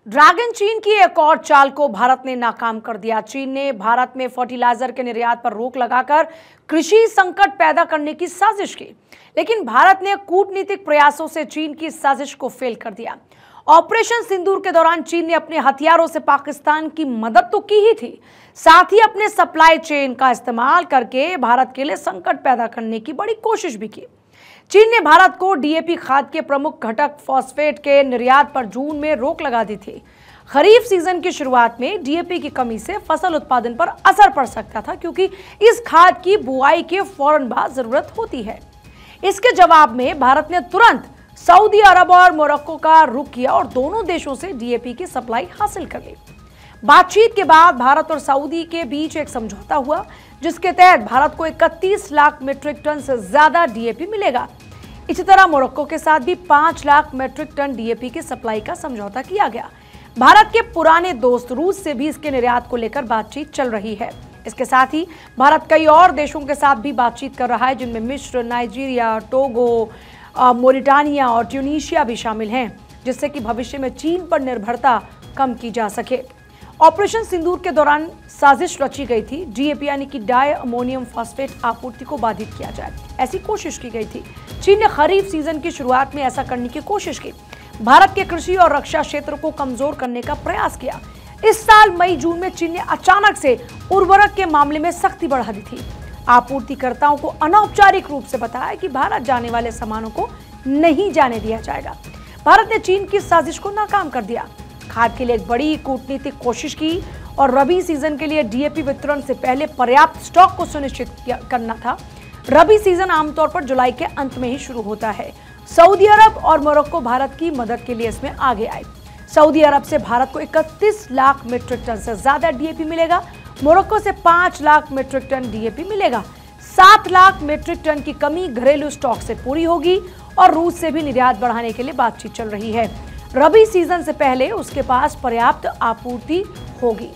Dragon चीन की एक और चाल को भारत ने नाकाम कर दिया। चीन ने भारत में फर्टिलाइजर के निर्यात पर रोक लगाकर कृषि संकट पैदा करने की साजिश की, लेकिन भारत ने कूटनीतिक प्रयासों से चीन की साजिश को फेल कर दिया। ऑपरेशन सिंदूर के दौरान चीन ने अपने हथियारों से पाकिस्तान की मदद तो की ही थी, साथ ही अपने सप्लाई चेन का इस्तेमाल करके भारत के लिए संकट पैदा करने की बड़ी कोशिश भी की। चीन ने भारत को डीएपी खाद के प्रमुख घटक फॉस्फेट के निर्यात पर जून में रोक लगा दी थी। खरीफ सीजन की शुरुआत में डीएपी की कमी से फसल उत्पादन पर असर पड़ सकता था, क्योंकि इस खाद की बुआई के फौरन बाद जरूरत होती है। इसके जवाब में भारत ने तुरंत सऊदी अरब और मोरक्को का रुख किया और दोनों देशों से डीएपी की सप्लाई हासिल कर ली। बातचीत के बाद भारत और सऊदी के बीच एक समझौता हुआ, जिसके तहत भारत को 31 लाख मीट्रिक टन से ज्यादा डीएपी मिलेगा। इसी तरह मोरक्को के साथ भी 5 लाख मीट्रिक टन डीएपी की सप्लाई का समझौता किया गया। भारत के पुराने दोस्त रूस से भी इसके निर्यात को लेकर बातचीत चल रही है। इसके साथ ही भारत कई और देशों के साथ भी बातचीत कर रहा है, जिनमें मिस्र, नाइजीरिया, टोगो, मोरिटानिया और ट्यूनीशिया भी शामिल हैं, जिससे कि भविष्य में चीन पर निर्भरता कम की जा सके। ऑपरेशन सिंदूर के दौरान साजिश रची गई थी, डीएपी यानी कि डाई अमोनियम फॉस्फेट आपूर्ति को बाधित किया जाए, ऐसी कोशिश की गई थी। चीन ने खरीफ सीजन की शुरुआत में ऐसा करने की कोशिश की, भारत के कृषि और रक्षा क्षेत्र को कमजोर करने का प्रयास किया। इस साल मई जून में चीन ने अचानक से उर्वरक के मामले में सख्ती बढ़ा दी थी। आपूर्तिकर्ताओं को अनौपचारिक रूप से बताया कि भारत जाने वाले सामानों को नहीं जाने दिया जाएगा। भारत ने चीन की साजिश को नाकाम कर दिया, खाद के लिए एक बड़ी कूटनीतिक कोशिश की और रबी सीजन के लिए डीएपी वितरण से पहले पर्याप्त स्टॉक को सुनिश्चित करना था। रबी सीजन आमतौर पर जुलाई के अंत में ही शुरू होता है। सऊदी अरब और मोरक्को भारत की मदद के लिए इसमें आगे आए। सऊदी अरब से भारत को 31 लाख मीट्रिक टन से ज्यादा डीएपी मिलेगा, मोरक्को से 5 लाख मीट्रिक टन डीएपी मिलेगा। 7 लाख मीट्रिक टन की कमी घरेलू स्टॉक से पूरी होगी और रूस से भी निर्यात बढ़ाने के लिए बातचीत चल रही है। रबी सीजन से पहले उसके पास पर्याप्त आपूर्ति होगी।